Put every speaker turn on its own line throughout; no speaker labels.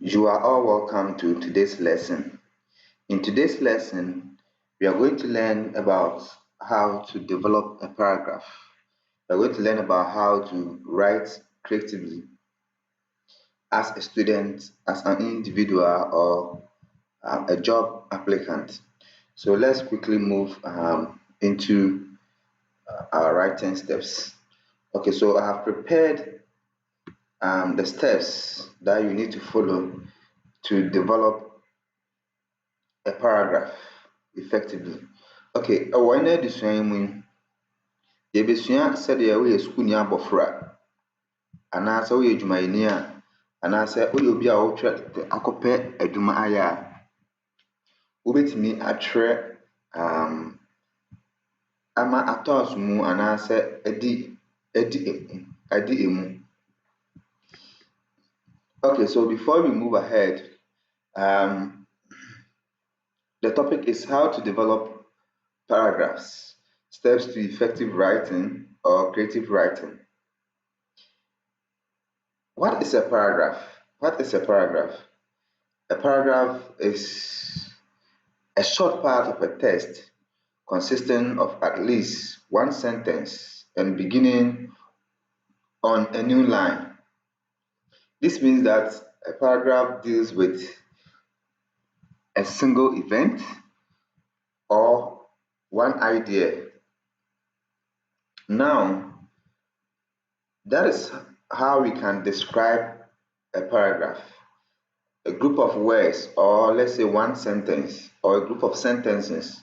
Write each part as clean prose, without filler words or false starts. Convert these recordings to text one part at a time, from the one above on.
You are all welcome to today's lesson. In today's lesson, we are going to learn about how to develop a paragraph. We are going to learn about how to write creatively as a student, as an individual, or a job applicant. So let's quickly move into our writing steps. Okay, so I have prepared the steps that you need to follow to develop a paragraph effectively. Okay, ɛwɔ ɛna adesua yi mu yi, yɛbɛsua sɛdeɛ woyɛ sukuuni abɔfra anaasɛ woyɛ adwumayɛni a anaasɛ woyɛ obi a wotwerɛ akɔpɛ adwuma ayɛ a wobɛtumi atwerɛ ama atɔ aso mu anaasɛ adi emu. Okay, so before we move ahead, the topic is how to develop paragraphs, steps to effective writing or creative writing. What is a paragraph? What is a paragraph? A paragraph is a short part of a text consisting of at least one sentence and beginning on a new line. This means that a paragraph deals with a single event or one idea. Now, that is how we can describe a paragraph. A group of words, or let's say one sentence, or a group of sentences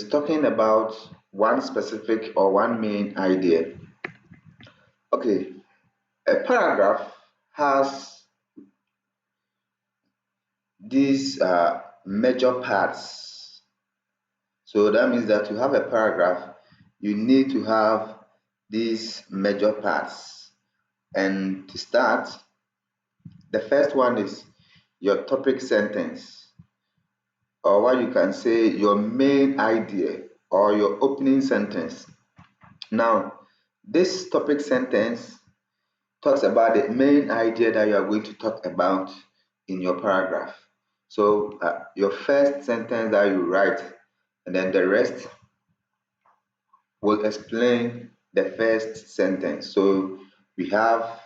talking about one specific or one main idea. Okay, a paragraph has these major parts. So that means that to have a paragraph, you need to have these major parts. And to start, the first one is your topic sentence, or what you can say your main idea or your opening sentence. Now, this topic sentence talks about the main idea that you are going to talk about in your paragraph. So your first sentence that you write, and then the rest will explain the first sentence. So we have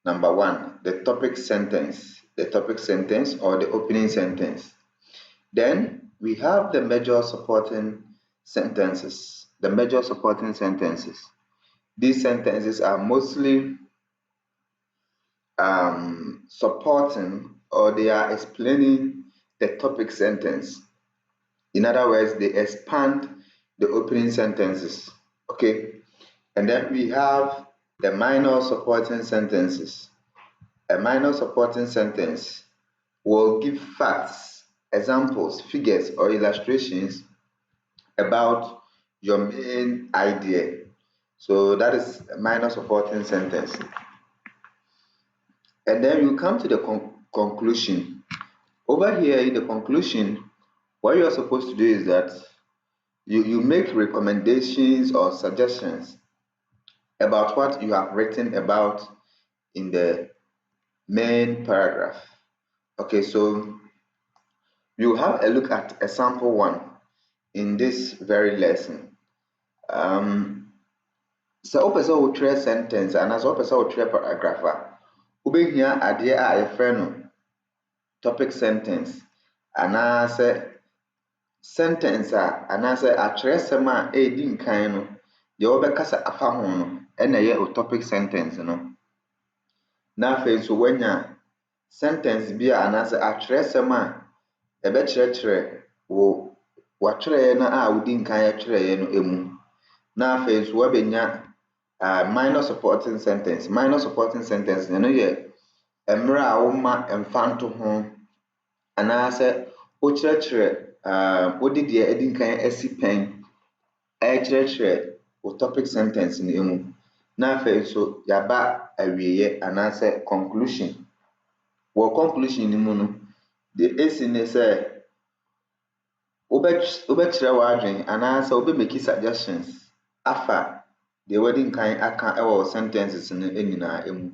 number one, the topic sentence or the opening sentence. Then we have the major supporting sentences. These sentences are mostly supporting, or they are explaining the topic sentence. In other words, they expand the opening sentences. Okay, and then we have the minor supporting sentences. A minor supporting sentence will give facts, examples, figures, or illustrations about your main idea. So that is a minor supporting sentence. And then you come to the conclusion. Over here in the conclusion, what you are supposed to do is that you make recommendations or suggestions about what you have written about in the main paragraph. Okay, so you have a look at example one in this very lesson. So wopɛ sɛ wotwerɛ sentence anaasɛ wopɛ sɛ wotwerɛ paragraph a wobɛhia adeɛ a yɛfrɛ no topic sentence anaasɛ sentence a anaasɛ atwerɛsɛm a ɛdi nkan no deɛ wobɛkasa afa ho no ɛna ɛyɛ o topic sentence no. Na afei nso woanya sentence bi a anaasɛ atwerɛsɛm a ɛbɛkyerɛkyerɛ wo watwerɛeɛ no a wodi nkan yɛtwerɛeɛ no emu. Na afei nso wabɛnya minor supporting sentence no yɛ mmerɛ a woma mfa nto ho anaasɛ wokyerɛkyerɛ wode deɛ adi nkan asi pɛn ɛkyerɛkyerɛ wo topic sentence no emu. Na afei nso yɛaba awieeɛ anaasɛ conclusion. Wɔ conclusion no mu no, deɛ ɛsi ne sɛ wobɛkyerɛ w'adwene anaasɛ wobɛmaki suggestions afa deɛ wadi nkan aka ɛwɔ sentences no nyinaa emu.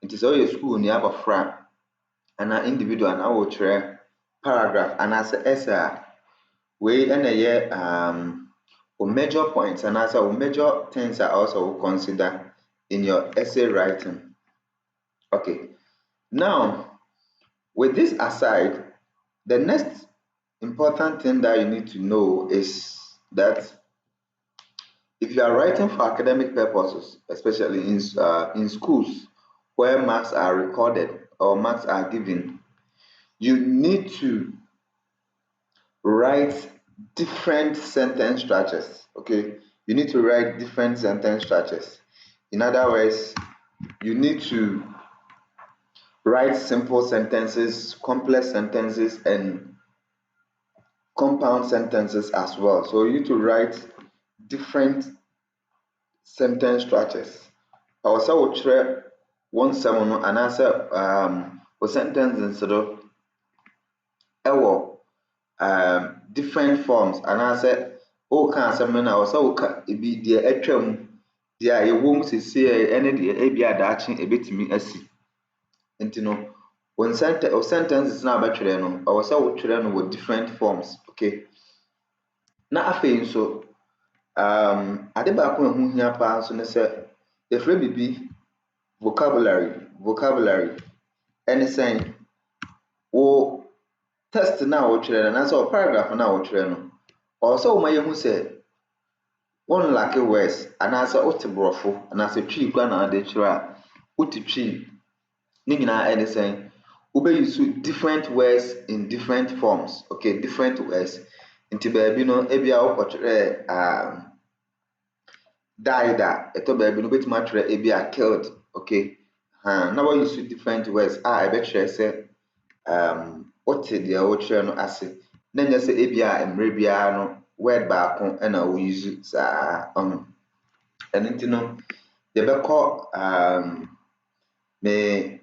Nti sɛ woyɛ sukuuni abɔfra and an individual and our paragraph and as essay we and a major points and as a major things are also consider in your essay writing. Okay, now with this aside, the next important thing that you need to know is that if you are writing for academic purposes, especially in schools where marks are recorded or marks are given, you need to write different sentence structures. Okay, you need to write different sentence structures. In other words, you need to write simple sentences, complex sentences, and compound sentences as well. So you need to write different sentence structures. I was able to one seven and answer o sentence so different forms and answer woka asɛm no na ɛwɔ sɛ woka ebi deɛ atwa mu deɛ a ɛwɔ mu seesei ɛne deɛ ebi a daakye ebetumi asi nti no wo sentences na abɛtwerɛ no ɛwɔ sɛ wotwerɛ no wɔ different forms. Okay, na afei nso ade baako a ɛho hia paa nso ne sɛ yɛfrɛ biribi vocabulary ɛne sɛn wo text na wotwerɛ no anaasɛ wo paragraph na wotwerɛ no ɛwɔ sɛ woma yɛhu sɛ one lack words anaasɛ wote borɔfo anaasɛ twi kora na ade kyerɛ a wote twi ne nyinaa ɛne sɛn wobɛuse different words in different forms. Okay, different words nti baabi no ebia wokɔtwerɛ died a ɛtɔ baabi no wobɛtumi atwerɛ ebia killed. Okay, na wɔuse different words a ɛbɛkyerɛ sɛ wote deɛ wotwerɛ no ase na nyɛ sɛ ebia mmerɛ biara no word baako ɛna wouse saa ɛno nti no yɛbɛkɔ me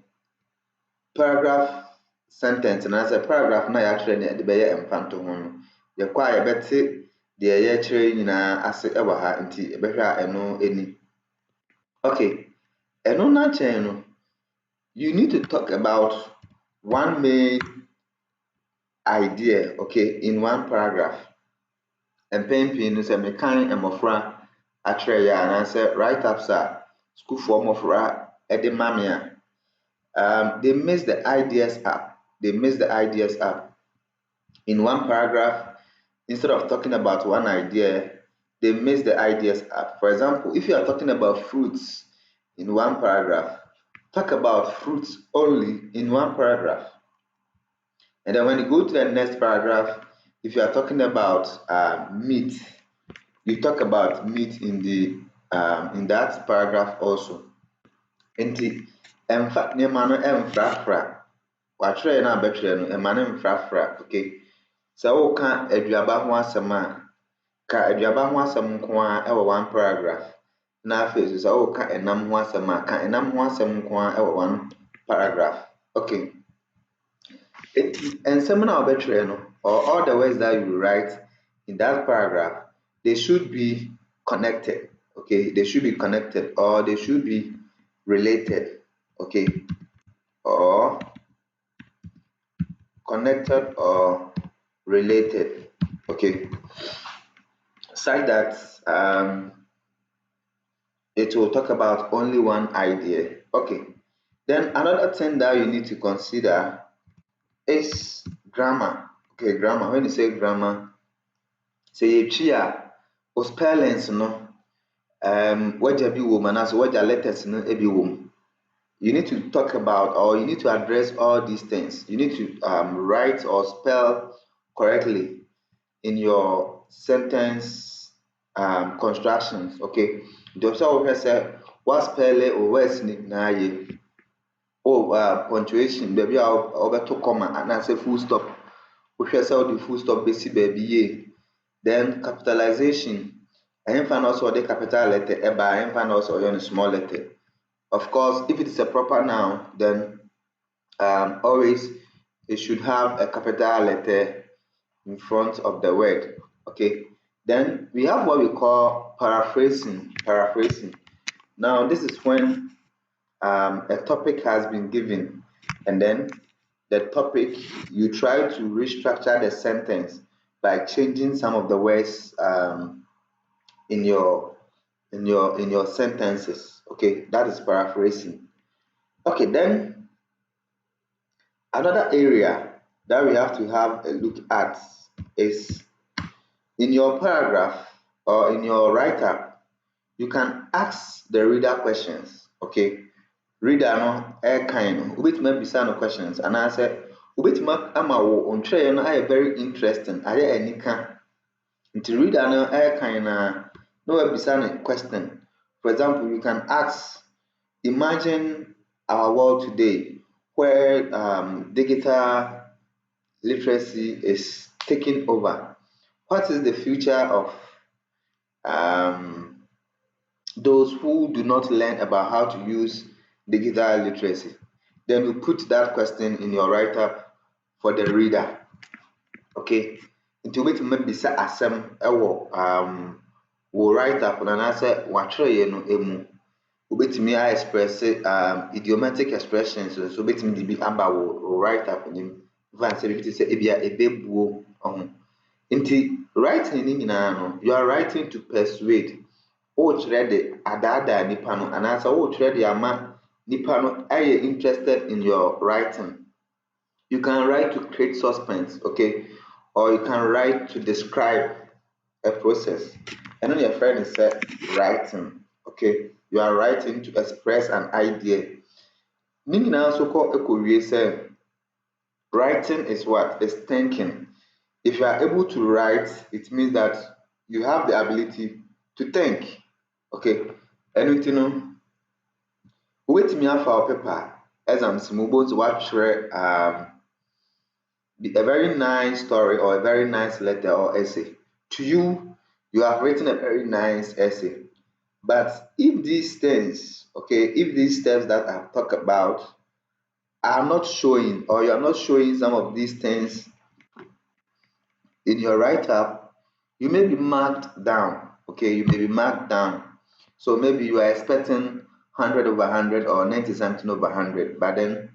paragraph sentence na sɛ paragraph na yɛatwerɛ no yɛde bɛyɛ mfanto ho no yɛkɔ a yɛbɛte deɛ yɛkyerɛ nyinaa ase ɛwɔ ha nti yɛbɛhwɛ a ɛno ani. Okay, ɛno n'akyɛn no you need to talk about one main idea, okay, in one paragraph. Mpɛn pii no sɛ mekan mmɔfra atwerɛ yɛ anaasɛ write ups a schoolfoɔ mmɔfra ɛde ma me a they mix the ideas up. In one paragraph. Instead of talking about one idea, they mix the ideas up. For example, if you are talking about fruits in one paragraph, talk about fruits only in one paragraph. And then when you go to the next paragraph, if you are talking about meat, you talk about meat in that paragraph also. Nti ɛmfa nneɛma no ɛmfrafra. Watwerɛ na abɛtwerɛ no ɛma no mfrafra. Okay, sɛ woka aduaba ho asɛm a ka aduaba ho asɛm nko a ɛwɔ one paragraph. Na afei so sɛ woka ɛnam ho asɛm a ka ɛnam ho asɛm nko a ɛwɔ one paragraph. Okay, nsɛm na wobɛtwerɛ no or all the words that you write in that paragraph, they should be connected. Okay, they should be connected or they should be related. Okay, or connected or related. Okay, such that it will talk about only one idea. Okay, then another thing that you need to consider is grammar. Okay, grammar. When you say grammar, say o spellings no wagya bi wom anaasɛ wagya letters no ebi wom. You need to talk about or you need to address all these things. You need to write or spell correctly in your sentence constructions. Okay, the observer say what spell or words na ye punctuation baby to comma and I say full stop. We shall say the full stop basic baby ye. Then capitalization. I find also the capital letter eba. I find also on small letter. Of course, if it is a proper noun, then always it should have a capital letter in front of the word. Okay. Then we have what we call paraphrasing. Now this is when a topic has been given and then the topic, you try to restructure the sentence by changing some of the words in your in your sentences. Okay, that is paraphrasing. Okay, then another area that we have to have a look at is in your paragraph or in your write up, you can ask the reader questions. Okay, reader no kind no wobɛtumi abisa no questions anaasɛ wobɛtumi ama wo ntwerɛeɛ no ayɛ very interesting, ayɛ anika. Nti reader no kind na wabisa no question. For example, you can ask, imagine our world today where digital literacy is taking over. What is the future of um, those who do not learn about how to use digital literacy? Then you put that question in your write up for the reader. Okay, nti wobɛtumi abisa asɛm ɛwɔ wo write up no anaasɛ watwerɛeɛ no emu. Wobɛtumi a express idiomatic expressions nso wobɛtumi de bi aba wo write up nim. Mfa sɛ bibi te sɛ ebia ebebuo ɔho. Nti writing ni nyinaa no, you are writing to persuade. Wokyerɛ de adaadaa nipa no anaasɛ wokyerɛ de ama nipa no ayɛ interested in your writing. You can write to create suspense, okay, or you can write to describe a process. And then your friend is said writing, okay. You are writing to express an idea. Ne nyinaa nso kɔ ɛkɔwie sɛ writing is what? Is thinking. If you are able to write, it means that you have the ability to think. Okay. Ɛno nti no, wobɛtumi afa wo paper exams mu wobɛhu sɛ woatwerɛ a very nice story or a very nice letter or essay. To you, you have written a very nice essay. But if these things, okay, if these steps that I've talked about are not showing, or you're not showing some of these things in your write up, you may be marked down. Okay, you may be marked down. So maybe you are expecting 100 over 100 or 90 something over 100, but then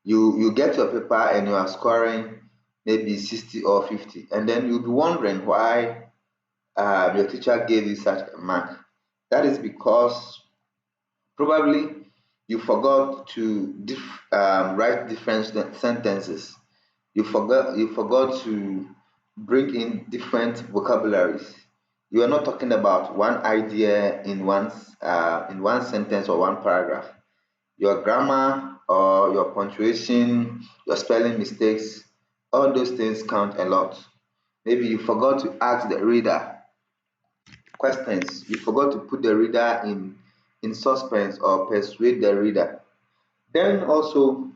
you get your paper and you are scoring maybe 60 or 50, and then you'll be wondering why your teacher gave you such a mark. That is because probably you forgot to write different sentences. You forgot to bring in different vocabularies. You are not talking about one idea in one sentence or one paragraph. Your grammar or your punctuation, your spelling mistakes, all those things count a lot. Maybe you forgot to ask the reader questions. You forgot to put the reader in suspense or persuade the reader. Then also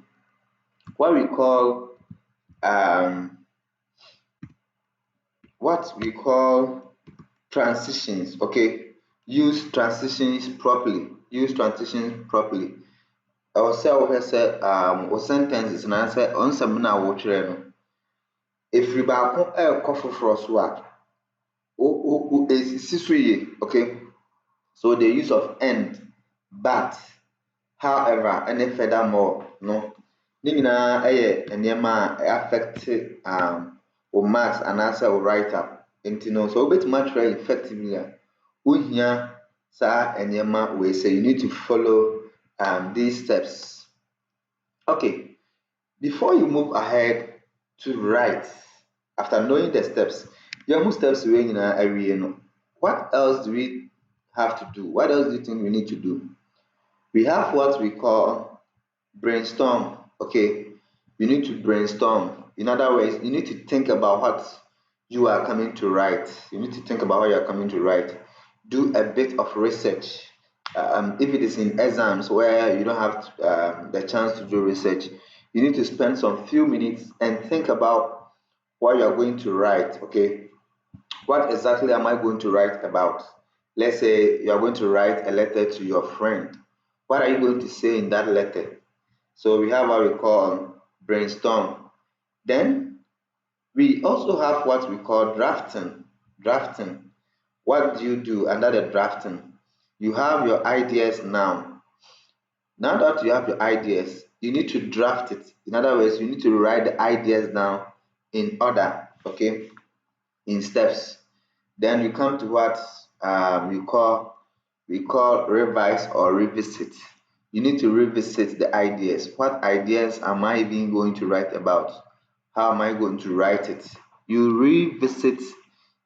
what we call transitions. Okay, use transitions properly. Use transitions properly. Ɛwɔ sɛ wohwɛ sɛ wo sentences na sɛ ɔnsɛm no a wotwerɛ no ɛfiri baako ɛrekɔ foforɔ so a ɛsisi so yie. Okay, so the use of and, but, however, and furthermore no, ne nyinaa ɛyɛ nneɛma a affect wo marks anaasɛ wo write up. Nti no, so wobɛtumi atwerɛ effectively a wohia saa nneɛma wei sɛ you need to follow these steps. Okay, before you move ahead to write, after knowing the steps, yɛhu steps wei nyinaa awie no, what else do we have to do? What else do you think we need to do? We have what we call brainstorm. Okay, you need to brainstorm. In other words, you need to think about what you are coming to write. You need to think about what you are coming to write. Do a bit of research. If it is in exams where you don't have the chance to do research, you need to spend some few minutes and think about what you are going to write. Okay, what exactly am I going to write about? Let's say you are going to write a letter to your friend. What are you going to say in that letter? So we have what we call brainstorm. Then we also have what we call drafting. Drafting. What do you do under the drafting? You have your ideas now. Now that you have your ideas, you need to draft it. In other words, you need to write the ideas down in order, okay, in steps. Then you come to what we call revise or revisit. You need to revisit the ideas. What ideas am I even going to write about? How am I going to write it? You revisit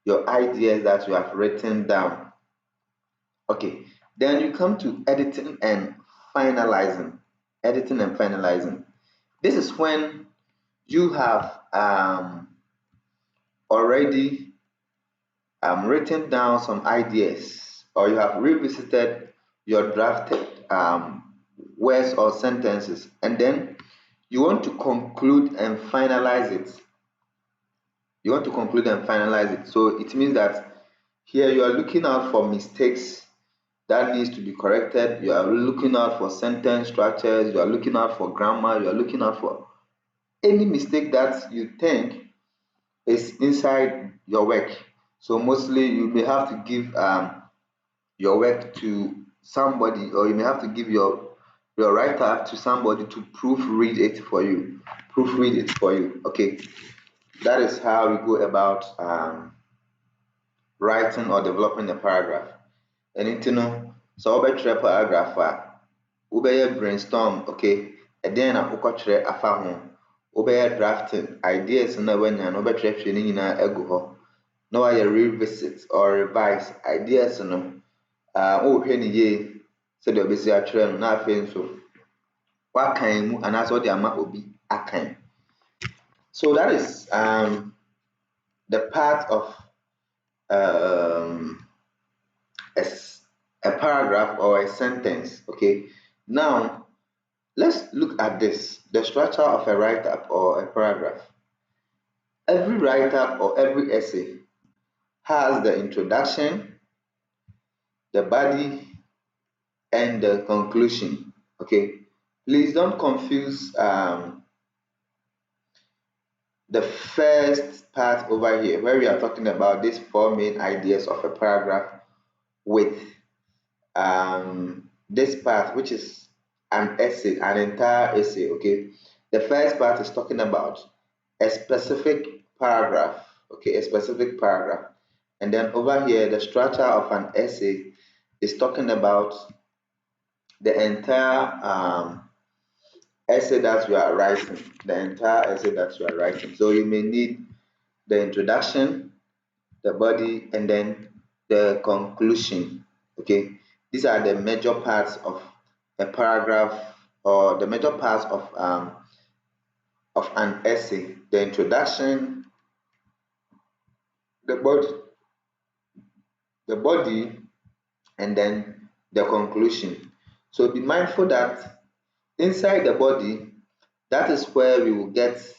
your ideas that you have written down. Okay, then you come to editing and finalizing. Editing and finalizing. This is when you have already written down some ideas, or you have revisited your drafted words or sentences, and then you want to conclude and finalize it. You want to conclude and finalize it. So it means that here you are looking out for mistakes that needs to be corrected. You are looking out for sentence structures. You are looking out for grammar. You are looking out for any mistake that you think is inside your work. So mostly you may have to give your work to somebody, or you may have to give your write up to somebody to proofread it for you. Proofread it for you. Okay, that is how we go about writing or developing a paragraph. And you know, so wobɛtwerɛ paragraph a wobɛyɛ brainstorm, okay, ɛdɛn na wokɔtwerɛ afa ho. Wobɛyɛ drafting ideas na wanya no wobɛtwerɛtwerɛ ne nyinaa agu hɔ. Na wayɛ revisit or revise ideas no. Wohwɛ ne yie sɛdeɛ wobɛsi atwerɛ no, na afei nso wakan mu anaasɛ wode ama obi akan. So that is the part of a paragraph or a sentence. Okay, now let's look at this, the structure of a write-up or a paragraph. Every write-up or every essay has the introduction, the body, and the conclusion. Okay, please don't confuse the first part over here where we are talking about these four main ideas of a paragraph with this part, which is an essay, an entire essay. Okay, the first part is talking about a specific paragraph. Okay, a specific paragraph. And then over here, the structure of an essay is talking about the entire essay that you are writing, the entire essay that you are writing. So you may need the introduction, the body, and then the conclusion. Okay, these are the major parts of a paragraph, or the major parts of an essay: the introduction, the body, and then the conclusion. So be mindful that inside the body, that is where we will get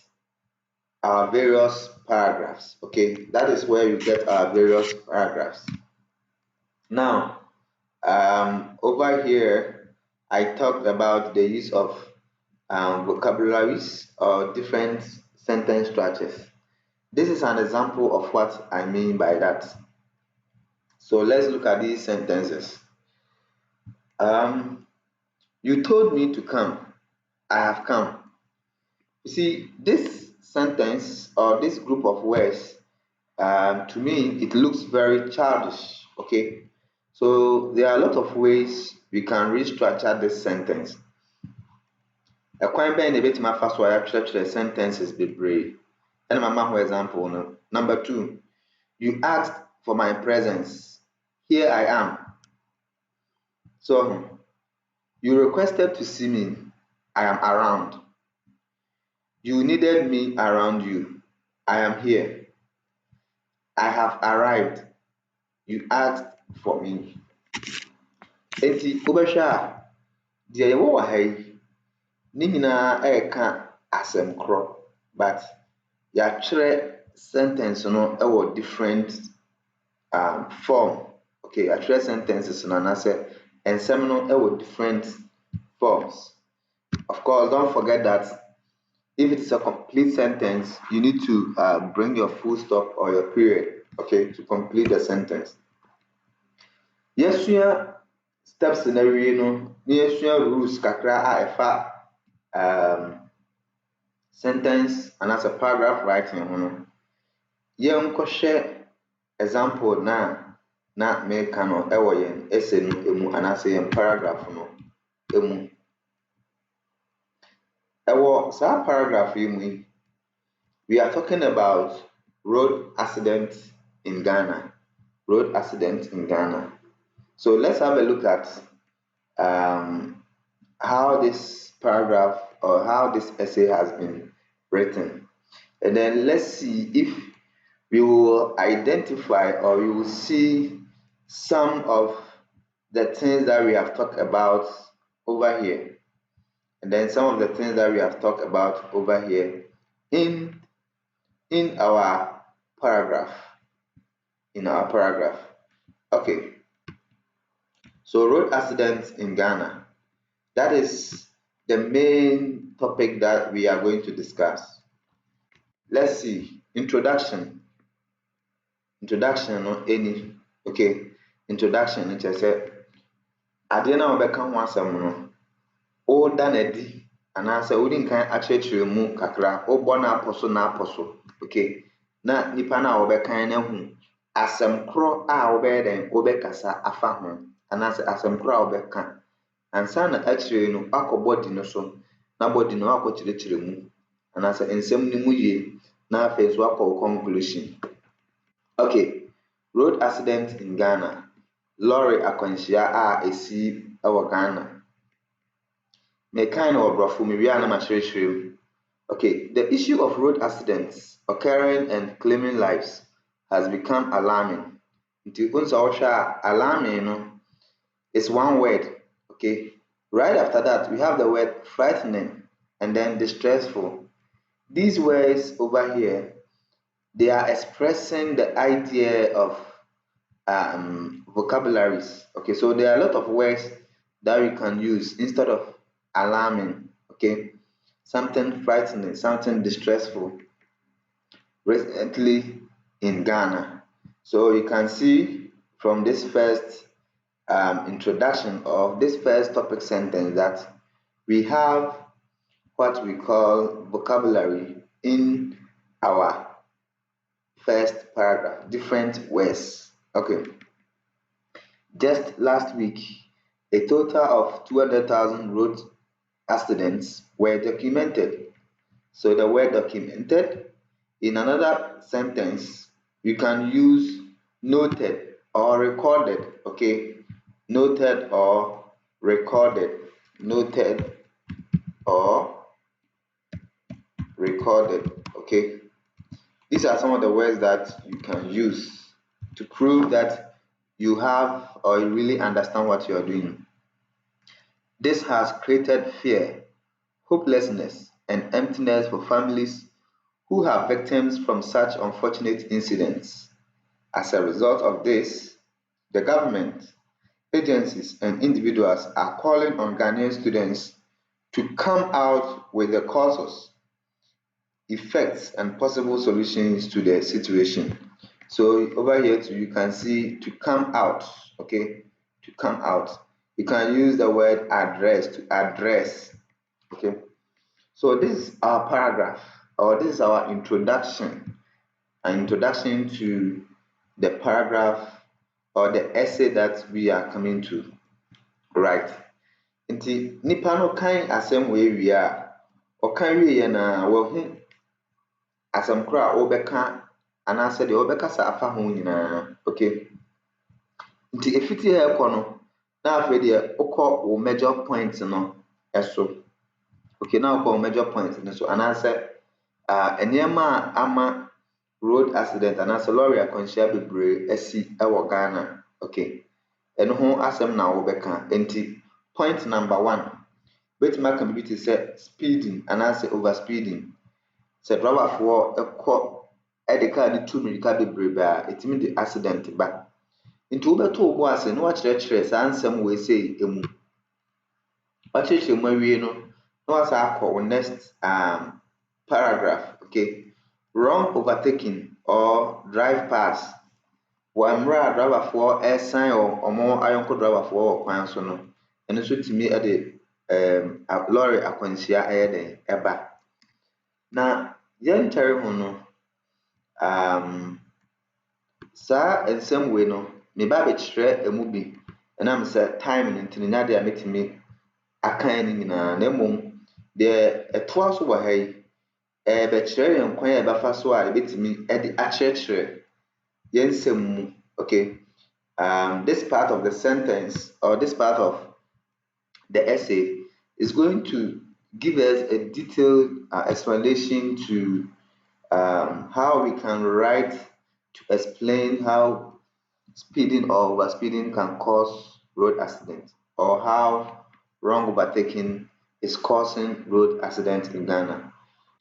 our various paragraphs. Okay, that is where you get our various paragraphs. Now, over here, I talked about the use of vocabularies or different sentence structures. This is an example of what I mean by that. So let's look at these sentences. You told me to come. I have come. You see, this sentence or this group of words, to me, it looks very childish. Okay, so there are a lot of ways we can restructure this sentence. Ɛkwan bɛn na ebetumi afa so a yɛatwerɛtwerɛ sentences bebree. Ɛna mama ho example no. Number 2, you asked for my presence. Here I am. So you requested to see me. I am around. You needed me around you. I am here. I have arrived. You asked for me. Enti wobɛhwɛ a deɛ yɛwɔ wɔ ha yi ne nyinaa ɛreka asɛm korɔ, but yɛatwerɛ sentence no ɛwɔ different form. Okay, yɛatwerɛ sentences no anaasɛ nsɛm no ɛwɔ different forms. Of course, don't forget that if it is a complete sentence, you need to bring your full stop or your period, okay, to complete the sentence. Yɛsua steps na awie no, na yɛsua rules kakra a ɛfa sentence and as a paragraph writing ho no yɛnkɔhwɛ example na meka no ɛwɔ yɛn essay no emu anaasɛ yɛn paragraph no emu. Ɛwɔ saa paragraph yi mu yi, we are talking about road accidents in Ghana. Road accidents in Ghana. So let's have a look at how this paragraph or how this essay has been written. And then let's see if we will identify or we will see some of the things that we have talked about over here. And then some of the things that we have talked about over here in our paragraph. Okay. So road accidents in Ghana. That is the main topic that we are going to discuss. Let's see. Introduction no any. Okay. Introduction it say ade na obeka ho asem no o da na di anase odi nkan akyerɛkyerɛ mu kakra o bɔ na aposo. Okay. Na nipa na obekan na hu asem kro a obɛyɛ den obɛkasa afa ho anase asem kro a obɛka ansa na akyerɛ no akɔbɔ di no so na body no akɔkyerɛkyerɛ mu anase nsɛm ni mu yie na afei so akɔ conclusion. Okay, road accident in Ghana. Lorry akwanhyia a esi ɛwɔ Ghana. Me kind of obrofo me wia na makyerɛkyerɛ mu. Okay, the issue of road accidents occurring and claiming lives has become alarming. Nti unsa ohwa alarming no is one word. Okay, right after that we have the word frightening and then distressful. These words over here, they are expressing the idea of vocabularies. Okay, so there are a lot of words that we can use instead of alarming. Okay, something frightening, something distressful. Recently in Ghana, so you can see from this first introduction of this first topic sentence that we have what we call vocabulary in our first paragraph, different words. Okay. Just last week, a total of 200,000 road accidents were documented. So the word documented, in another sentence, you can use noted or recorded. Okay. Noted or recorded. Noted or recorded. Okay. These are some of the words that you can use to prove that you have or you really understand what you are doing. This has created fear, hopelessness, and emptiness for families who have victims from such unfortunate incidents. As a result of this, the government, agencies, and individuals are calling on Ghanaian students to come out with the causes, effects, and possible solutions to the situation. So over here too, you can see to come out. Okay, to come out. You can use the word address to address. Okay, so this is our paragraph, or this is our introduction, an introduction to the paragraph or the essay that we are coming to write. Nti nipa no kan asɛm wei wie a ɔkan wie na wahu asɛm koro a ɔbɛka anaasɛ deɛ ɔbɛkasa afa ho nyinaa. Okay, nti efiti ha ɛkɔ no na afei deɛ wokɔ wo major point no ɛso. Okay, na wokɔ wo major point no so anaasɛ nneɛma a ama road accident anaasɛ lorry akwanhyia bebree asi ɛwɔ Ghana. Okay, ɛno ho asɛm na wobɛka. Nti point number 1, betumi aka bibi te sɛ speeding anaasɛ overspeeding. Sɛ driverfoɔ ɛkɔ ɛde car ne tu mirika bebree a ɛtumi de accident ba. Nti wobɛto wo bo ase na wakyerɛkyerɛ saa nsɛm wei sei emu. Wakyerɛkyerɛ mu awie no na wasa akɔ wo next paragraph. Okay, wrong overtaking or drive pass. Wɔmmerɛ a driverfoɔ ɛsan ɔmo ayɔnko driverfoɔ wɔ kwan so no, ɛno nso tumi ɛde lorry akwanhyia ɛyɛ den ɛba. Na yɛnkyɛre ho no, saa nsɛm wei no meba abɛkyerɛ emu bi ɛnam sɛ time no nti no nya deɛ metumi akan ne nyinaa, na mmom deɛ ɛtoa so wɔ ha yi ɛbɛkyerɛ yɛn kwan a ɛbɛfa so a yɛbɛtumi ɛde akyerɛkyerɛ yɛn nsɛm mu. Okay, this part of the sentence or this part of the essay is going to give us a detailed explanation to how we can write to explain how speeding or overspeeding can cause road accidents, or how wrong overtaking is causing road accidents in Ghana.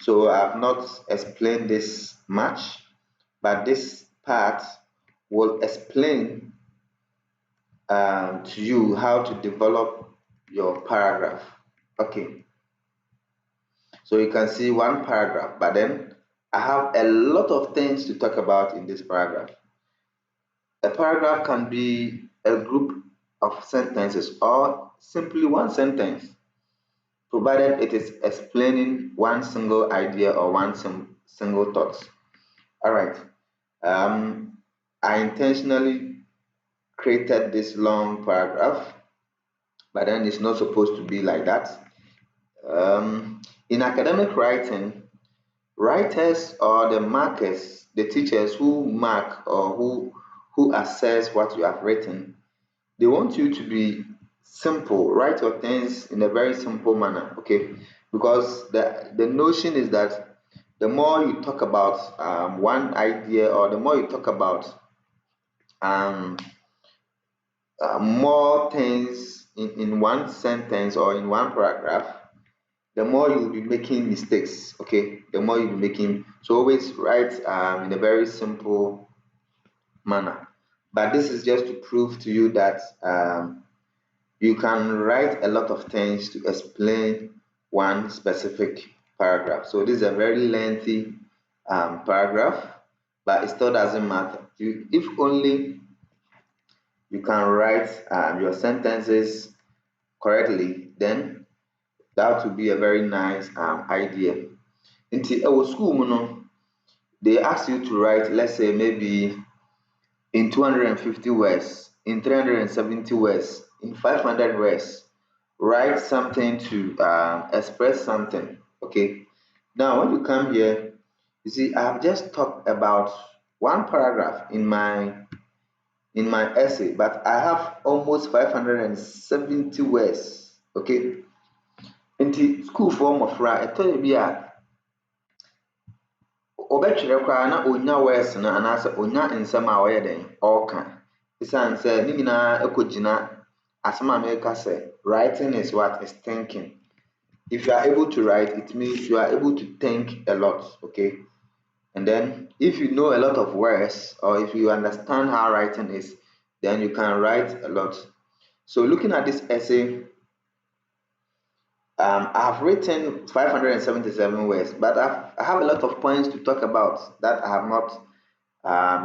So I've not explained this much, but this part will explain to you how to develop your paragraph. Okay, so you can see one paragraph, but then I have a lot of things to talk about in this paragraph. A paragraph can be a group of sentences or simply one sentence, provided it is explaining one single idea or one single thought. All right. I intentionally created this long paragraph, but then it's not supposed to be like that. In academic writing, writers or the markers, the teachers who mark or who assess what you have written, they want you to be simple, write your things in a very simple manner, okay? Because the notion is that the more you talk about one idea, or the more you talk about more things in one sentence or in one paragraph, the more you'll be making mistakes, okay? The more you'll be making, so always write in a very simple manner. But this is just to prove to you that you can write a lot of things to explain one specific paragraph. So this is a very lengthy paragraph, but it still doesn't matter. If only you can write your sentences correctly, then that would be a very nice idea. In our school, they ask you to write, let's say maybe in 250 words, in 370 words, in 500 words, write something to express something. Okay. Now, when you come here, you see, I've just talked about one paragraph in my essay, but I have almost 570 words. Okay. In the school form of write, I tell you, obetwerɛ koraa na onya words no anaasɛ onya nsɛm a ɔyɛ den ɔka ɛsiane sɛ ne nyinaa ɛkɔgyina asɛm a meka sɛ writing is what is thinking. If you are able to write, it means you are able to think a lot, okay? And then if you know a lot of words, or if you understand how writing is, then you can write a lot. So looking at this essay, I have written 577 words, but I have a lot of points to talk about that I have not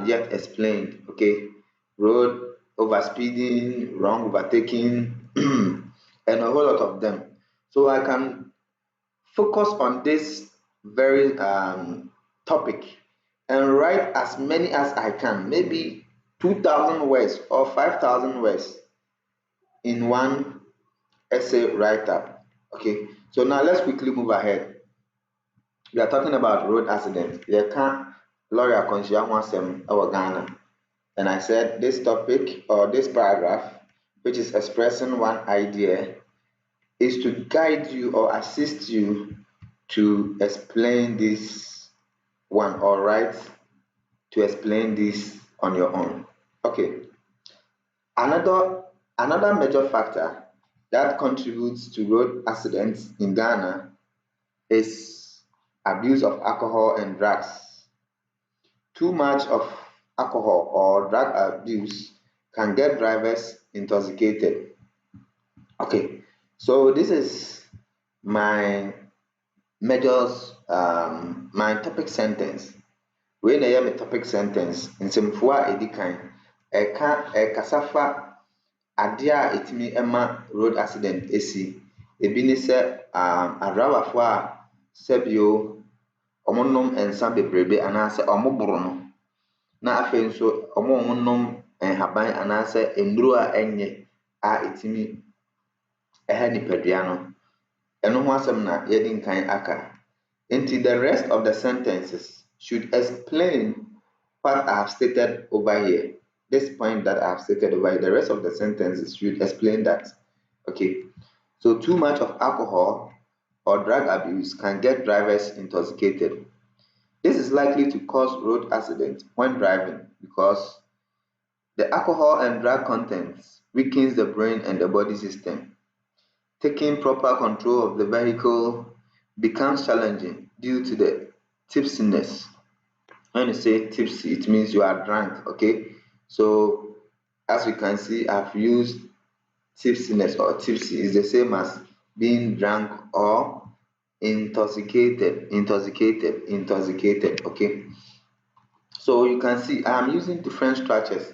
yet explained. Okay, road overspeeding, wrong overtaking, and a whole lot of them. So I can focus on this very topic and write as many as I can, maybe 2,000 words or 5,000 words in one essay write-up. Okay, so now let's quickly move ahead. We are talking about road accidents. There can't lorry akwanhyia ho asɛm ɛwɔ Ghana. And I said this topic or this paragraph, which is expressing one idea, is to guide you or assist you to explain this one, or write to explain this on your own. Okay. Another major factor that contributes to road accidents in Ghana is abuse of alcohol and drugs. Too much of alcohol or drug abuse can get drivers intoxicated. Okay, so this is my majors, my topic sentence. When I am a topic sentence, nsɛmfua a ɛdi kan ɛkasa fa adeɛ a ɛtumi ɛma road accident esi. Ebi ne sɛ adwabafo a sɛbio ɔmo nom nsa bebrebe anaasɛ ɔmo boro no, na afei nso ɔmo nom nhaban anaasɛ nnuro a ɛnyɛ a ɛtumi ɛha nipadua no. Ɛno ho asɛm na yɛdi nkan aka. Nti the rest of the sentences should explain what I have stated over here. This point that I have stated over here, the rest of the sentences should explain that. Okay. So too much of alcohol or drug abuse can get drivers intoxicated. This is likely to cause road accidents when driving because the alcohol and drug contents weakens the brain and the body system. Taking proper control of the vehicle becomes challenging due to the tipsiness. When you say tipsy, it means you are drunk, okay? So as you can see, I've used tipsiness or tipsy is the same as being drunk or intoxicated, okay? So you can see I'm using different structures,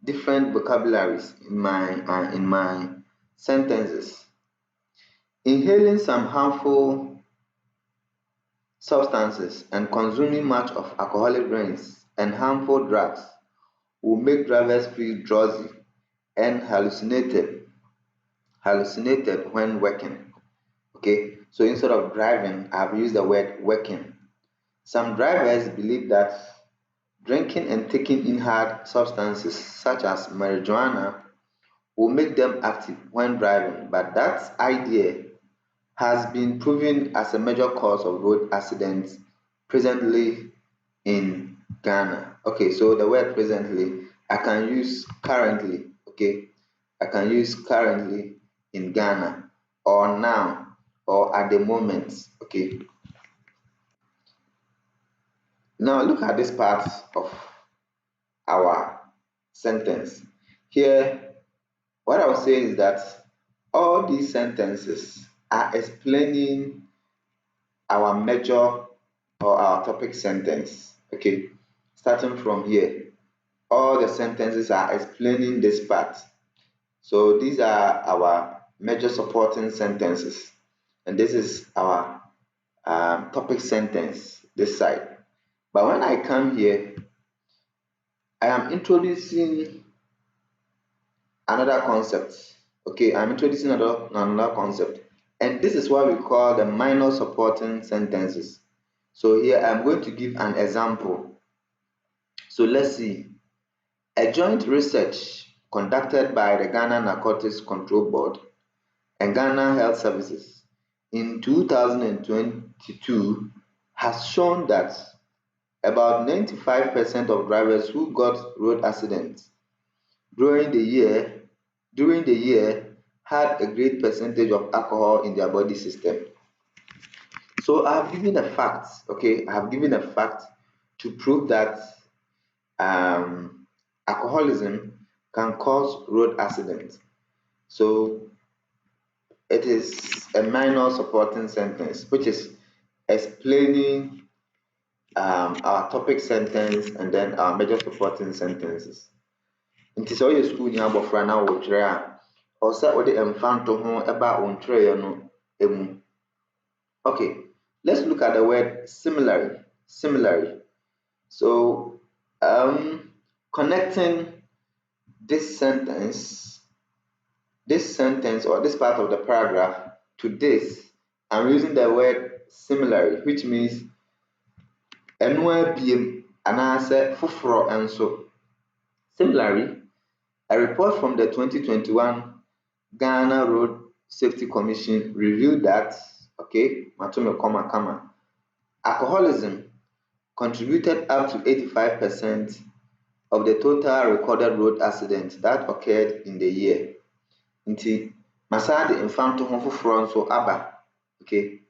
different vocabularies in my sentences. Inhaling some harmful substances and consuming much of alcoholic drinks and harmful drugs will make drivers feel drowsy and hallucinated when working. Okay, so instead of driving, I've used the word working. Some drivers believe that drinking and taking in hard substances such as marijuana will make them active when driving, but that idea has been proven as a major cause of road accidents presently in Ghana. Okay, so the word presently, I can use currently, okay? I can use currently in Ghana or now or at the moment, okay? Now look at this part of our sentence. Here, what I was saying is that all these sentences are explaining our major or our topic sentence. Okay, starting from here, all the sentences are explaining this part. So these are our major supporting sentences, and this is our topic sentence this side. But when I come here, I am introducing another concept. Okay, I'm introducing another concept, and this is what we call the minor supporting sentences. So here I'm going to give an example. So let's see. A joint research conducted by the Ghana Narcotics Control Board and Ghana Health Services in 2022 has shown that about 95% of drivers who got road accidents during the year had a great percentage of alcohol in their body system. So I have given a fact, okay? I have given a fact to prove that alcoholism can cause road accidents. So it is a minor supporting sentence, which is explaining our topic sentence and then our major supporting sentences. Nti sɛ ɔyɛ school ni abɔfra na wɔtwerɛ a ɔsɛ wɔde mfa nto ho ɛba wɔntwerɛeɛ no emu. Okay, let's look at the word similarly. So connecting this sentence or this part of the paragraph to this, I'm using the word similarly, which means ɛnoa biem anaasɛ foforɔ nso. Similarly, a report from the 2021 Ghana Road Safety Commission revealed that, okay, alcoholism contributed up to 85% of the total recorded road accidents that occurred in the year. Nti, masade mfanto ho foforɔ nso aba, okay,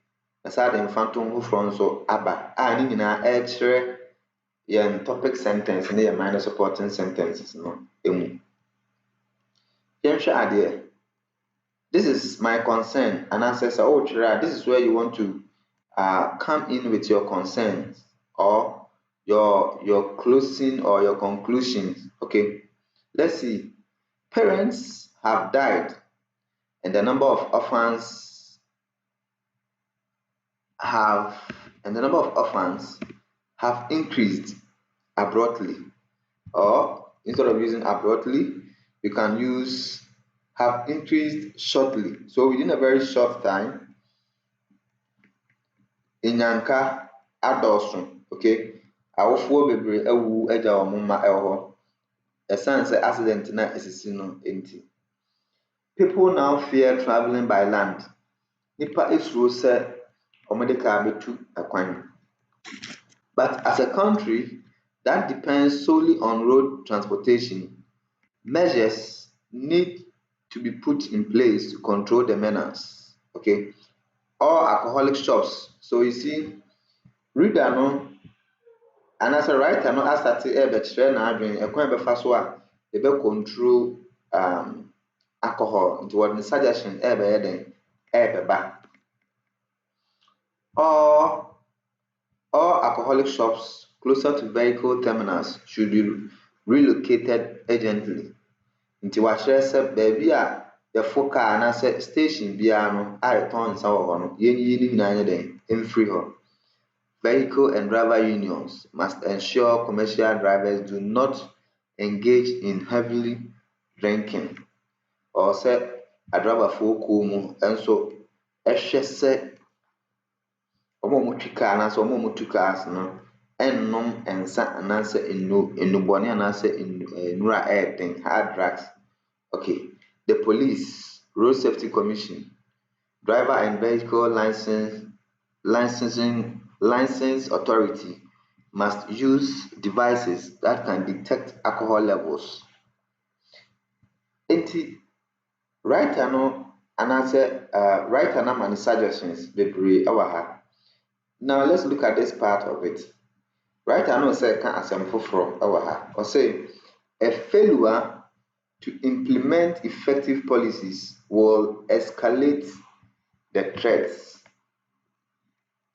masade mfanto ho foforɔ nso aba, a ne nyinaa ɛkyerɛ yɛn topic sentence ne yɛn minor supporting sentences no emu. Yɛnhwɛ adeɛ. This is my concern, and as I said, this is where you want to come in with your concerns or your closing or your conclusions. Okay, let's see. Parents have died and the number of orphans have, and the number of orphans have increased abruptly. Or instead of using abruptly, you can use have increased shortly. So within a very short time, enyanka adɔɔso. Okay, awofoɔ bebree awu agya wɔn mma ɛwɔ hɔ. Ɛsan sɛ accident na esisi no enti. People now fear traveling by land. Nipa esuro sɛ wɔn de car betu ɛkwan. But as a country that depends solely on road transportation, measures need to be put in place to control the menace. Okay, all alcoholic shops. So you see, reader no, and as a writer no, as that ɛbɛkyerɛ n'adwene ɛkwan bɛfa so a ɛbɛ control alcohol into what the suggestion ɛbɛyɛ den ɛbɛba. All alcoholic shops closer to vehicle terminals should be relocated urgently. Nti wakyerɛ sɛ baabi a yɛfo car anaasɛ station biara no a yɛtɔn nsa wɔ hɔ no, yɛnyiyi ne nyinaa nyɛ den mfiri hɔ. Vehicle and driver unions must ensure commercial drivers do not engage in heavily drinking. Or sɛ adrabafoɔ kuo mu nso ɛhwɛ sɛ wɔn a wɔtwi car anaasɛ wɔn a wɔtu cars no ɛnnom nsa anaasɛ nnubɔne anaasɛ nnura a ɛyɛ den, hard drugs. Okay, the police, road safety commission, driver and vehicle license authority must use devices that can detect alcohol levels. Enti writer no anaasɛ writer na ma ne suggestions bebree ɛwɔ ha. Now let's look at this part of it. Writer no sɛ ka asɛm foforɔ ɛwɔ ha. Ɔsɛ a failure to implement effective policies will escalate the threats.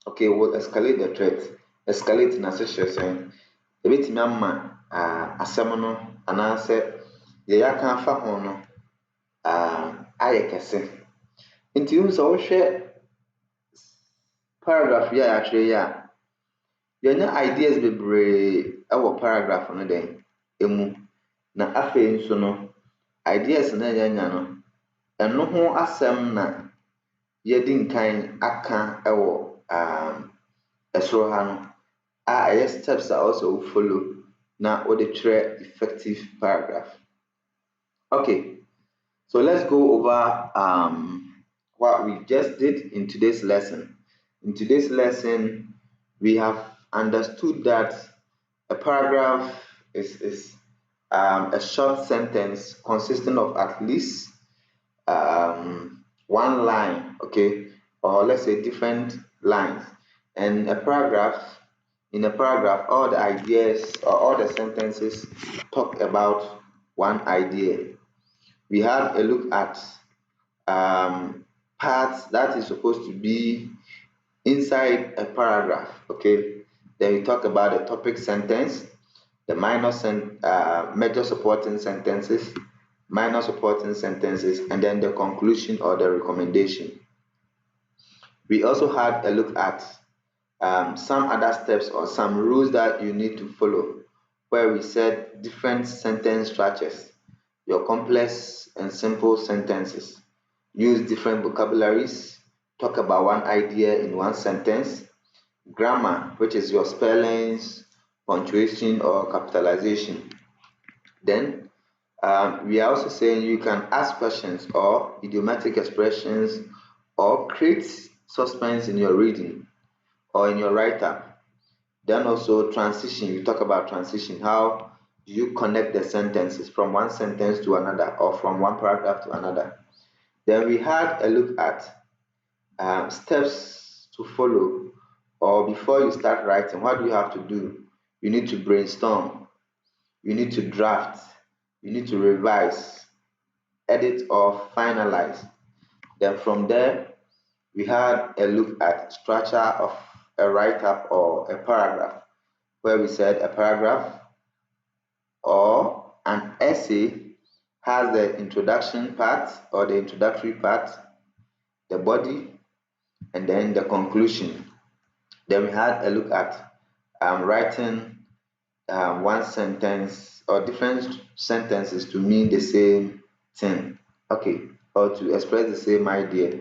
Okay, will escalate the threats. Escalate na sɛ hyɛ sɛn. Ebetumi ama asɛm no anaasɛ deɛ yɛaka afa ho no ayɛ kɛse. Nti wo sɛ wohwɛ paragraph yi a yɛatwerɛ yi a yɛnya ideas bebree ɛwɔ paragraph no den emu. Na afei nso no ideas na yɛanya no ɛno ho asɛm na yɛdi nkan aka ɛwɔ ɛsoro ha no a ɛyɛ steps a also follow na wode twerɛ effective paragraph. Okay, so let's go over what we just did in today's lesson. In today's lesson, we have understood that a paragraph is a short sentence consisting of at least one line, okay, or let's say different lines. And in a paragraph, all the ideas or all the sentences talk about one idea. We had a look at parts that is supposed to be inside a paragraph, okay. Then we talk about the topic sentence, the major supporting sentences, minor supporting sentences, and then the conclusion or the recommendation. We also had a look at some other steps or some rules that you need to follow, where we said different sentence structures, your complex and simple sentences, use different vocabularies, talk about one idea in one sentence, grammar, which is your spellings, punctuation or capitalization. Then we are also saying you can ask questions or idiomatic expressions or create suspense in your reading or in your write-up. Then also transition, we talk about transition, how do you connect the sentences from one sentence to another or from one paragraph to another. Then we had a look at steps to follow, or before you start writing, what do you have to do? You need to brainstorm, you need to draft, you need to revise, edit or finalize. Then from there, we had a look at structure of a write-up or a paragraph, where we said a paragraph or an essay has the introduction part or the introductory part, the body, and then the conclusion. Then we had a look at writing one sentence or different sentences to mean the same thing, okay, or to express the same idea.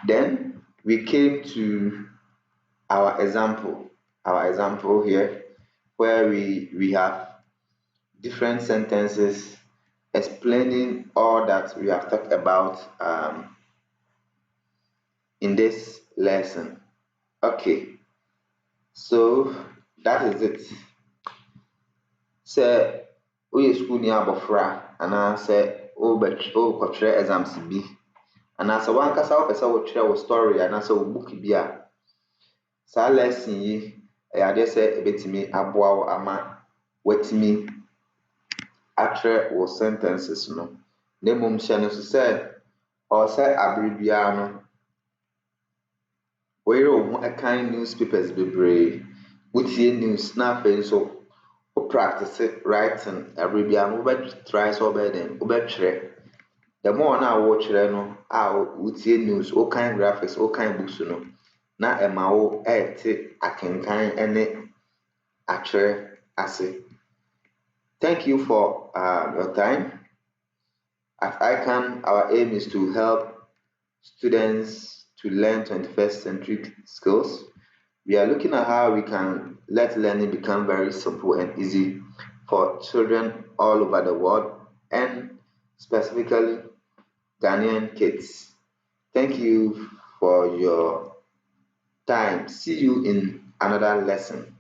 Then we came to our example, here, where we have different sentences explaining all that we have talked about in this lesson. Okay, so that is it. Sɛ woyɛ sukuuni abɔfra anaasɛ worekɔtwerɛ exams bi anaasɛ w'ankasa wopɛ sɛ wotwerɛ wo story anaasɛ wo book bi a, saa lesson yi ɛyɛ adeɛ sɛ ɛbɛtumi aboa wo ama woatumi atwerɛ wo sentences no. Na mmom hyɛ no so sɛ ɔwɔ sɛ abere biara no woyere wo ho ɛkan newspapers bebree, wotie news na afei nso wo practice writing abere biara no wobɛtry sɛ wobɛyɛ dɛn wobɛtwerɛ. The more na wotwerɛ no a wotie news, wokan graphics, wokan books no, na ɛma wo ɛɛte akenkan ne atwerɛ ase. Thank you for your time. At ICANN, our aim is to help students to learn 21st century skills. We are looking at how we can let learning become very simple and easy for children all over the world and specifically Ghanaian kids. Thank you for your time. See you in another lesson.